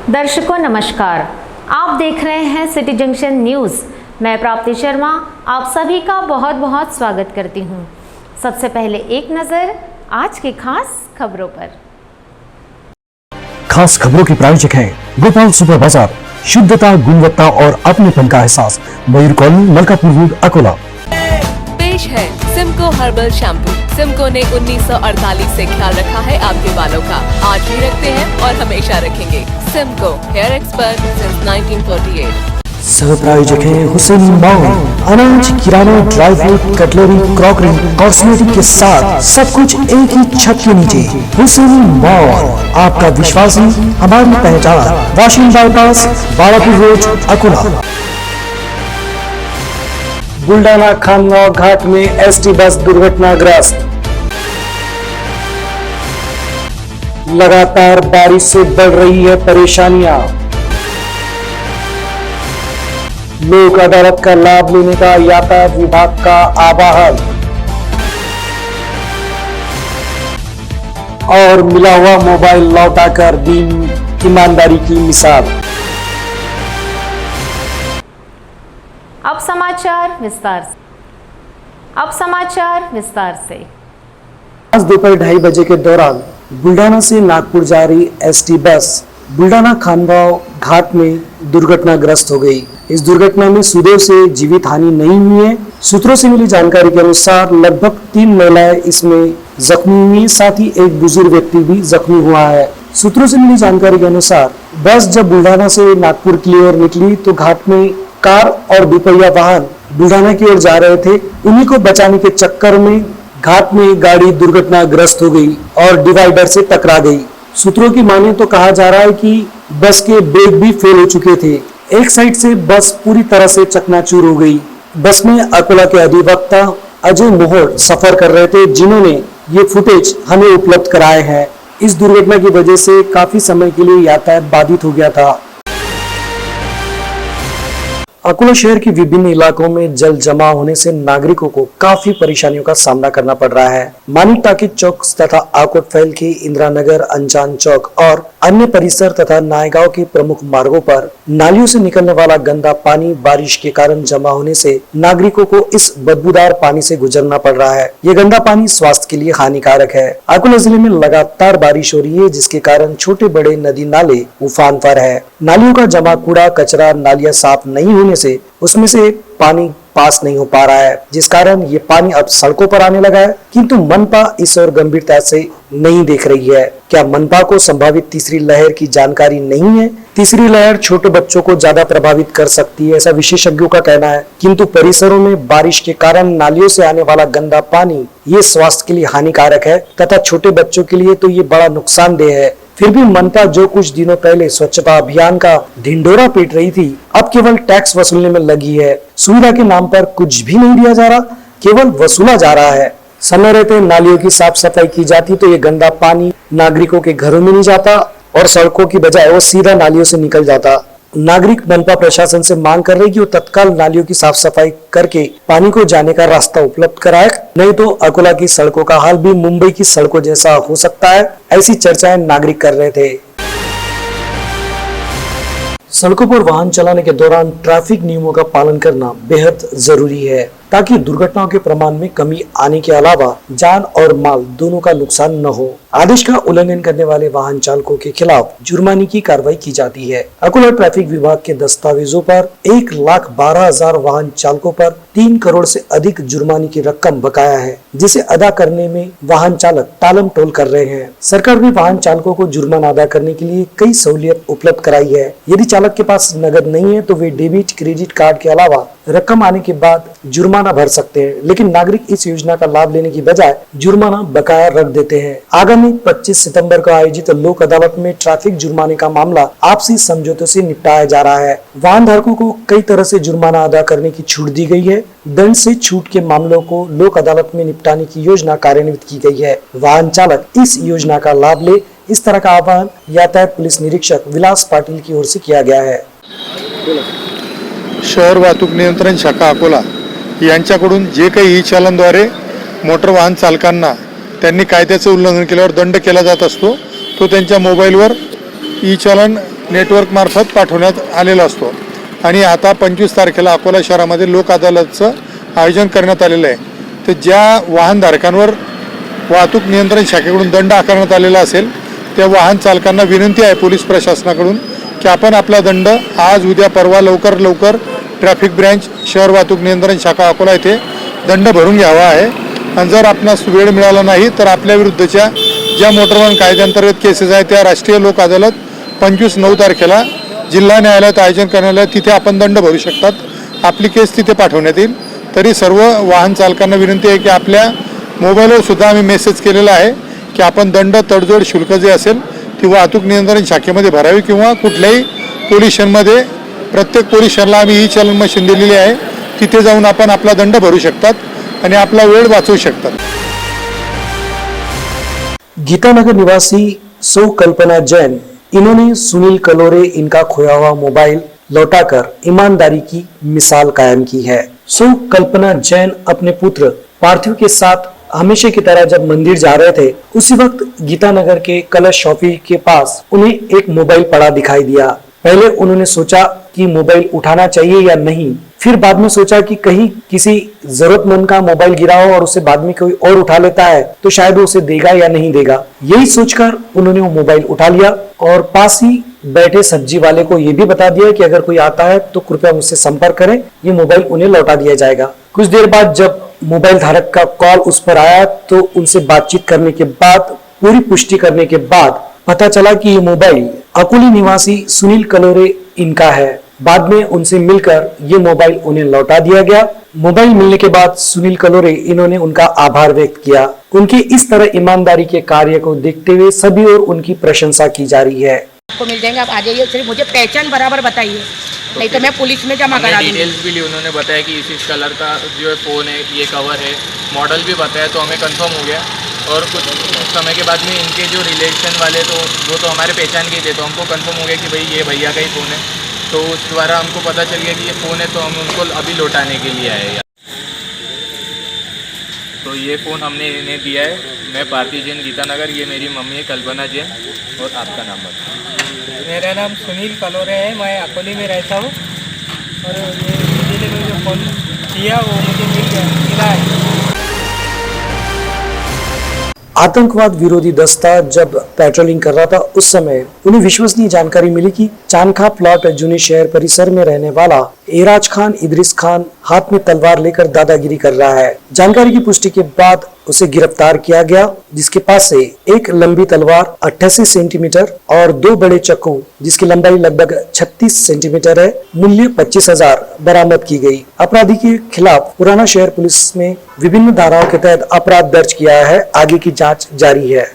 दर्शकों नमस्कार, आप देख रहे हैं सिटी जंक्शन न्यूज़। मैं प्राप्ति शर्मा आप सभी का बहुत बहुत स्वागत करती हूं। सबसे पहले एक नज़र आज की खास खबरों पर। खास खबरों के प्रायोजक हैं गोपाल सुपर बाजार, शुद्धता, गुणवत्ता और अपनेपन का एहसास, मयूर कॉलोनी, मलकापुर रोड, अकोला। पेश है सिमको हर्बल शैम्पू। सिमको ने 1948 से ख्याल रखा है आपके बालों का, आज भी रखते हैं और हमेशा रखेंगे। Simco hair expert since 1948। सह प्रायोजक हैं हुसैन मॉल, अनाज, किराना, dry fruit, cutlery, crockery, cosmetic के साथ सब कुछ एक ही छत के नीचे। हुसैन मॉल, आपका विश्वास ही हमारी पहचान। Washim bypass, Balapur road, Akola. बुल्डाना खानगांव घाट में एसटी बस दुर्घटनाग्रस्त। लगातार बारिश से बढ़ रही है परेशानियां। लोक अदालत का लाभ लेने का यातायात विभाग का आह्वान। और मिला हुआ मोबाइल लौटाकर दी ईमानदारी की मिसाल। अब समाचार विस्तार से। आज दोपहर 2:30 बजे के दौरान बुल्डाना से नागपुर जा रही एसटी बस बुल्डाना खानगांव घाट में दुर्घटनाग्रस्त हो गई। इस दुर्घटना में सुदैव से जीवित हानि नहीं हुई है। सूत्रों से मिली जानकारी के अनुसार लगभग 3 महिलाएं इसमें जख्मी हुई, साथ ही एक बुजुर्ग व्यक्ति भी जख्मी हुआ है। सूत्रों से मिली जानकारी के अनुसार बस जब बुल्डाना से नागपुर की ओर निकली तो घाट में कार और दुपहिया वाहन बुल्डाना की ओर जा रहे थे। उन्हीं को बचाने के चक्कर में घाट में गाड़ी दुर्घटनाग्रस्त हो गई और डिवाइडर से टकरा गई। सूत्रों की माने तो कहा जा रहा है कि बस के ब्रेक भी फेल हो चुके थे। एक साइड से बस पूरी तरह से चकनाचूर हो गई। बस में अकोला के अधिवक्ता अजय मोहर सफर कर रहे थे, जिन्होंने ये फुटेज हमें उपलब्ध कराए हैं। इस दुर्घटना की वजह से काफी समय के लिए यातायात बाधित हो गया था। अकोला शहर के विभिन्न इलाकों में जल जमा होने से नागरिकों को काफी परेशानियों का सामना करना पड़ रहा है। मानिक टाकी चौक तथा आकोट फैल के इंदिरा नगर, अंजान चौक और अन्य परिसर तथा नायगांव के प्रमुख मार्गों पर नालियों से निकलने वाला गंदा पानी बारिश के कारण जमा होने से नागरिकों को इस बदबूदार पानी से गुजरना पड़ रहा है। ये गंदा पानी स्वास्थ्य के लिए हानिकारक है। अकोला जिले में लगातार बारिश हो रही है, जिसके कारण छोटे बड़े नदी नाले उफान पर है। नालियों का जमा कूड़ा कचरा नालियां साफ नहीं होने से उसमें से पानी पास नहीं हो पा रहा है, जिस कारण ये पानी अब सड़कों पर आने लगा है। किंतु मनपा इस ओर गंभीरता से नहीं देख रही है। क्या मनपा को संभावित तीसरी लहर की जानकारी नहीं है? तीसरी लहर छोटे बच्चों को ज्यादा प्रभावित कर सकती है, ऐसा विशेषज्ञों का कहना है। किंतु परिसरों में बारिश के कारण नालियों से आने वाला गंदा पानी ये स्वास्थ्य के लिए हानिकारक है तथा छोटे बच्चों के लिए तो ये बड़ा नुकसानदेह है। फिर भी मनपा जो कुछ दिनों पहले स्वच्छता अभियान का ढिंढोरा पीट रही थी, अब केवल टैक्स वसूलने में लगी है। सुविधा के नाम पर कुछ भी नहीं दिया जा रहा, केवल वसूला जा रहा है। समय रहते नालियों की साफ सफाई की जाती तो ये गंदा पानी नागरिकों के घरों में नहीं जाता और सड़कों की बजाय वो सीधा नालियों से निकल जाता। नागरिक मनपा प्रशासन से मांग कर रहे कि वो तत्काल नालियों की साफ सफाई करके पानी को जाने का रास्ता उपलब्ध कराए, नहीं तो अकोला की सड़कों का हाल भी मुंबई की सड़कों जैसा हो सकता है। ऐसी चर्चाएं नागरिक कर रहे थे। सड़कों पर वाहन चलाने के दौरान ट्रैफिक नियमों का पालन करना बेहद जरूरी है, ताकि दुर्घटनाओं के प्रमाण में कमी आने के अलावा जान और माल दोनों का नुकसान न हो। आदेश का उल्लंघन करने वाले वाहन चालकों के खिलाफ जुर्माने की कार्रवाई की जाती है। अकोला ट्रैफिक विभाग के दस्तावेजों पर 1,12,000 वाहन चालकों पर 3 करोड़ से अधिक जुर्माने की रकम बकाया है, जिसे अदा करने में वाहन चालक टालम टोल कर रहे हैं। सरकार भी वाहन चालकों को जुर्माना अदा करने के लिए कई सहूलियत उपलब्ध कराई है। यदि चालक के पास नगद नहीं है तो वे डेबिट क्रेडिट कार्ड के अलावा रकम आने के बाद जुर्माना भर सकते हैं, लेकिन नागरिक इस योजना का लाभ लेने की बजाय जुर्माना बकाया रख देते हैं। आगामी 25 सितंबर को आयोजित लोक अदालत में ट्रैफिक जुर्माने का मामला आपसी समझौते से निपटाया जा रहा है। वाहन धारकों को कई तरह से जुर्माना अदा करने की छूट दी गई है। दंड से छूट के मामलों को लोक अदालत में निपटाने की योजना कार्यान्वित की गई है। वाहन चालक इस योजना का लाभ ले, इस तरह का आह्वान यातायात पुलिस निरीक्षक विलास पाटिल की ओर से किया गया है। शहर वाहतूक नियंत्रण शाखा अकोला यांच्याकडून जे काही ई चालनद्वारे मोटर वाहन चालकांना त्यांनी कायद्याचे उल्लंघन केल्यावर दंड केला जात असतो, तो त्यांच्या मोबाईलवर ई चालन नेटवर्क मार्फत पाठवण्यात आलेला असतो. आणि आता 25 तारखेला अकोला शहरामध्ये लोक अदालतचं आयोजन करण्यात आलेलं आहे. तर ज्या वाहनधारकांवर वाहतूक नियंत्रण शाखेकडून दंड आकारण्यात आलेला असेल त्या वाहन चालकांना विनंती आहे पोलीस प्रशासनाकडून की आपण आपला दंड आज उद्या परवा लवकर ट्रॅफिक ब्रँच शहर वाहतूक नियंत्रण शाखा अकोला येथे दंड भरून घ्यावा आहे. आणि जर आपणास वेळ मिळाला नाही तर आपल्या विरुद्धच्या ज्या मोटर वाहन कायद्याअंतर्गत केसेस आहेत त्या राष्ट्रीय लोक अदालत 25/9 तारखेला जिल्हा न्यायालयात आयोजन करण्यात आलं, तिथे आपण दंड भरू शकतात. आपली केस तिथे पाठवण्यात येईल. तरी सर्व वाहन चालकांना विनंती आहे की आपल्या मोबाईलवर सुद्धा आम्ही मेसेज केलेला आहे की आपण दंड तडजोड शुल्क जे असेल ती वाहतूक नियंत्रण शाखेमध्ये भरावी किंवा कुठल्याही पोलीस स्टेशनमध्ये प्रत्येक पोलीस स्टेशनला आम्ही ई चलन मशीन दिलेली आहे, तिथे जाऊन आपण आपला दंड भरू शकतात आणि आपला वेळ वाचवू शकतात. गीतानगर निवासी सौ कल्पना जैन, इन्होंने सुनील कलोरे इनका खोया हुआ मोबाइल लौटाकर ईमानदारी की मिसाल कायम की है. सौ कल्पना जैन अपने पुत्र पार्थिव के साथ हमेशा की तरह जब मंदिर जा रहे थे उसी वक्त गीतानगर के कलश चौकी के पास उन्हें एक मोबाइल पड़ा दिखाई दिया. पहले उन्होंने सोचा कि मोबाइल उठाना चाहिए या नहीं, फिर बाद में सोचा कि कहीं किसी जरूरतमंद का मोबाइल गिरा हो और उसे बाद में कोई और उठा लेता है तो शायद वो उसे देगा या नहीं देगा. यही सोचकर उन्होंने वो मोबाइल उठा लिया और पास ही बैठे सब्जी वाले को ये भी बता दिया कि अगर कोई आता है तो कृपया मुझसे संपर्क करें, ये मोबाइल उन्हें लौटा दिया जाएगा. कुछ देर बाद जब मोबाइल धारक का कॉल उस पर आया तो उनसे बातचीत करने के बाद पूरी पुष्टि करने के बाद पता चला कि ये मोबाइल अकोली निवासी सुनील कलोरे इनका है. बाद में उनसे मिलकर ये मोबाइल उन्हें लौटा दिया गया. मोबाइल मिलने के बाद सुनील कलोरे इन्होंने उनका आभार व्यक्त किया. उनके इस तरह ईमानदारी के कार्य को देखते हुए सभी और उनकी प्रशंसा की जा रही है. आपको मिल जाएंगे, आप आ जाइए. सिर्फ मुझे पहचान बराबर बताइए, नहीं तो मैं पुलिस में जमा करा दूंगी. डिटेल्स भी ली, उन्होंने बताया कि इस कलर का जो है फ़ोन है, ये कवर है, मॉडल भी बताया तो हमें कंफर्म हो गया. और कुछ समय के बाद में इनके जो रिलेशन वाले तो वो तो हमारे पहचान के थे, तो हमको कंफर्म हो गया कि भाई ये भैया का ही फ़ोन है. तो उस द्वारा हमको पता चल गया कि ये फ़ोन है, तो हम उनको अभी लौटाने के लिए आए. तो ये फ़ोन हमने इन्हें दिया है. मैं पार्थिव जैन गीतानगर, ये मेरी मम्मी है कल्पना जैन. और आपका नाम बताओ. मेरा नाम सुनील कलोरे है, मैं अकोली में रहता हूँ. और ये दीदी ने मुझे फ़ोन दिया, वो मुझे मिला है. आतंकवाद विरोधी दस्ता जब पेट्रोलिंग कर रहा था उस समय उन्हें विश्वसनीय जानकारी मिली कि चांदखा प्लॉट जूनी शहर परिसर में रहने वाला एराज खान इदरिस खान हाथ में तलवार लेकर दादागिरी कर रहा है. जानकारी की पुष्टि के बाद उसे गिरफ्तार किया गया, जिसके पास से एक लंबी तलवार 88 सेंटीमीटर और 2 बड़े चाकू जिसकी लंबाई लगभग 36 सेंटीमीटर है, मूल्य 25,000 बरामद की गई. अपराधी के खिलाफ पुराना शहर पुलिस में विभिन्न धाराओं के तहत अपराध दर्ज किया है. आगे की जांच जारी है.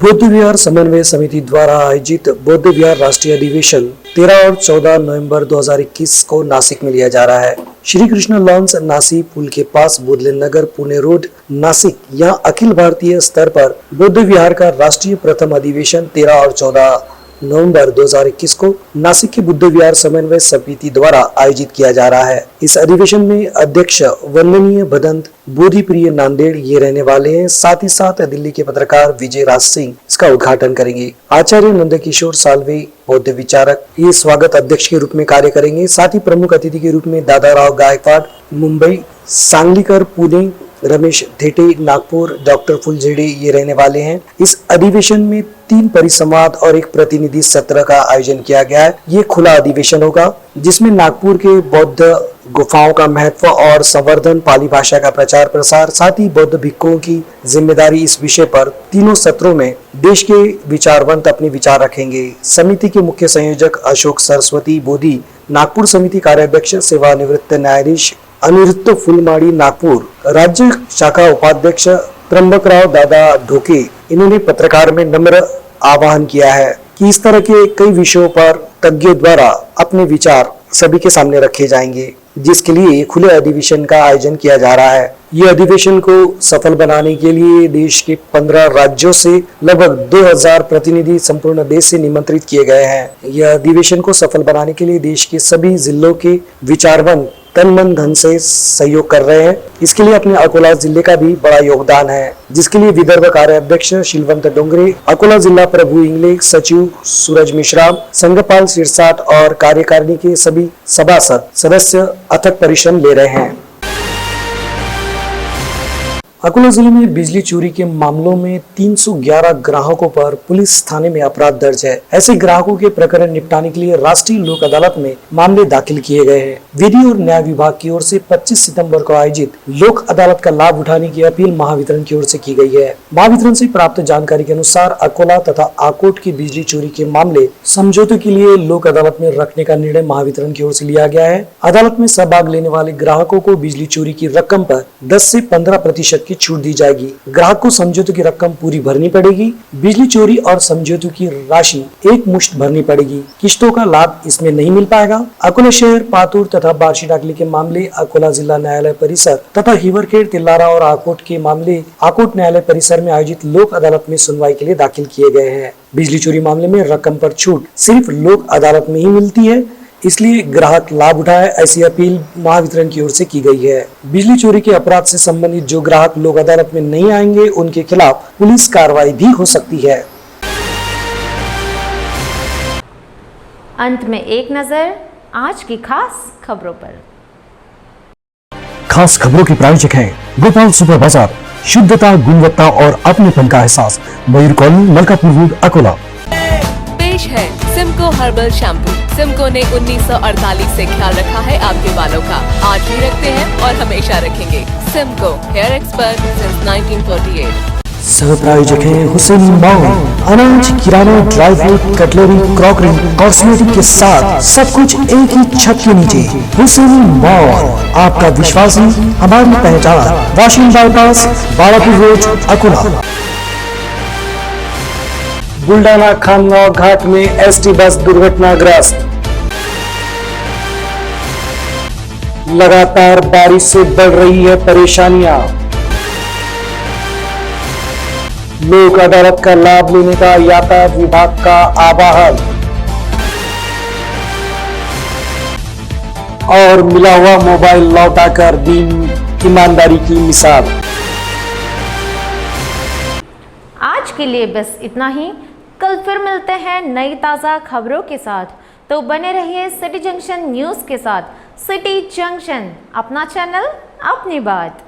बौद्ध विहार समन्वय समिति द्वारा आयोजित बौद्ध विहार राष्ट्रीय अधिवेशन 13 और 14 नवंबर 2021 को नासिक में लिया जा रहा है. श्री कृष्ण लॉन्स नासिक पुल के पास बोधलेन नगर पुणे रोड नासिक यहाँ अखिल भारतीय स्तर पर बौद्ध विहार का राष्ट्रीय प्रथम अधिवेशन 13 और 14 नवंबर 2021 को नासिक के बुद्ध विहार समन्वय समिति द्वारा आयोजित किया जा रहा है. इस अधिवेशन में अध्यक्ष वंदनीय भदंत बोधि प्रिय नांदेड़ ये रहने वाले हैं. साथ ही साथ दिल्ली के पत्रकार विजय राज सिंह इसका उद्घाटन करेंगे. आचार्य नंदकिशोर साल्वे बौद्ध विचारक ये स्वागत अध्यक्ष के रूप में कार्य करेंगे. साथ ही प्रमुख अतिथि के रूप में दादाराव गायकवाड मुंबई, सांगलीकर पुणे, रमेश धेटे नागपुर, डॉक्टर फुलझेड़े ये रहने वाले हैं. इस अधिवेशन में 3 परिसंवाद और एक प्रतिनिधि सत्र का आयोजन किया गया है. ये खुला अधिवेशन होगा जिसमें नागपुर के बौद्ध गुफाओं का महत्व और संवर्धन, पाली भाषा का प्रचार प्रसार, साथ ही बौद्ध भिक्षुओं की जिम्मेदारी इस विषय पर तीनों सत्रों में देश के विचारवंत अपने विचार रखेंगे. समिति के मुख्य संयोजक अशोक सरस्वती बोधी, नागपुर समिति कार्याध्यक्ष सेवानिवृत्त न्यायाधीश अनिरुद्ध फुलमाड़ी नागपुर, राज्य शाखा उपाध्यक्ष त्र्यंबकराव दादा ढोके, इन्होंने पत्रकार में नम्र आह्वान किया है कि इस तरह के कई विषयों पर तज्ञों द्वारा अपने विचार सभी के सामने रखे जाएंगे, जिसके लिए खुले अधिवेशन का आयोजन किया जा रहा है. ये अधिवेशन को सफल बनाने के लिए देश के 15 राज्यों से लगभग 2000 प्रतिनिधि संपूर्ण देश से निमंत्रित किए गए हैं. यह अधिवेशन को सफल बनाने के लिए देश के सभी जिलों के विचारवंत तन मन धन से सहयोग कर रहे हैं। इसके लिए अपने अकोला जिले का भी बड़ा योगदान है, जिसके लिए विदर्भ कार्य अध्यक्ष शिलवंत डोंगरे, अकोला जिला प्रभु इंगले, सचिव सूरज मिश्रा, संघपाल सिरसाट और कार्यकारिणी के सभी सभासद सदस्य अथक परिश्रम ले रहे हैं। अकोला जिले में बिजली चोरी के मामलों में 311 ग्राहकों पर पुलिस थाने में अपराध दर्ज है। ऐसे ग्राहकों के प्रकरण निपटाने के लिए राष्ट्रीय लोक अदालत में मामले दाखिल किए गए हैं। विधि और न्याय विभाग की ओर से 25 सितंबर को आयोजित लोक अदालत का लाभ उठाने की अपील महावितरण की ओर से की गई है। महावितरण से प्राप्त जानकारी के अनुसार अकोला तथा आकोट की बिजली चोरी के मामले समझौते के लिए लोक अदालत में रखने का निर्णय महावितरण की ओर से लिया गया है। अदालत में सहभाग लेने वाले ग्राहकों को बिजली चोरी की रकम पर 10 से 15% की छूट दी जाएगी। ग्राहक को समझौते की रकम पूरी भरनी पड़ेगी। बिजली चोरी और समझौते की राशि एक मुश्त भरनी पड़ेगी। किस्तों का लाभ इसमें नहीं मिल पाएगा। अकोला शहर, पातूर तथा बार्शी डाकली के मामले अकोला जिला न्यायालय परिसर तथा हिवरखेड़, तिल्लारा और आकोट के मामले आकोट न्यायालय परिसर में आयोजित लोक अदालत में सुनवाई के लिए दाखिल किए गए हैं। बिजली चोरी मामले में रकम पर छूट सिर्फ लोक अदालत में ही मिलती है, इसलिए ग्राहक लाभ उठाए, ऐसी अपील महावितरण की ओर से की गई है। बिजली चोरी के अपराध से संबंधित जो ग्राहक लोक अदालत में नहीं आएंगे, उनके खिलाफ पुलिस कार्रवाई भी हो सकती है। अंत में एक नजर आज की खास खबरों पर। खास खबरों के प्रायोजक हैं गोपाल सुपर बाजार, शुद्धता, गुणवत्ता और अपनेपन का एहसास, मयूर कॉलोनी, मलकापुर रोड, अकोला। पेश है सिमको हर्बल शैम्पू। सिमको ने 1948 से ख्याल रखा है आपके बालों का, आज भी रखते हैं और हमेशा रखेंगे। Simco, hair expert since 1948। सह प्रायोजक है हुसैन मॉल, अनाज, किराना, dry fruit, cutlery, crockery, cosmetic के साथ सब कुछ एक ही छत के नीचे। हुसैन मॉल, आपका विश्वासी, हमारी पहचान। Washim bypass, Balapur road, Akola. बुल्डाना खामगांव घाट में एसटी बस दुर्घटनाग्रस्त। लगातार बारिश से बढ़ रही है परेशानियां। लोक अदालत का लाभ लेने का यातायात विभाग का आह्वान और मिला हुआ मोबाइल लौटाकर दी ईमानदारी की मिसाल। आज के लिए बस इतना ही। कल फिर मिलते हैं नई ताज़ा खबरों के साथ, तो बने रहिए सिटी जंक्शन न्यूज़ के साथ। सिटी जंक्शन, अपना चैनल, अपनी बात।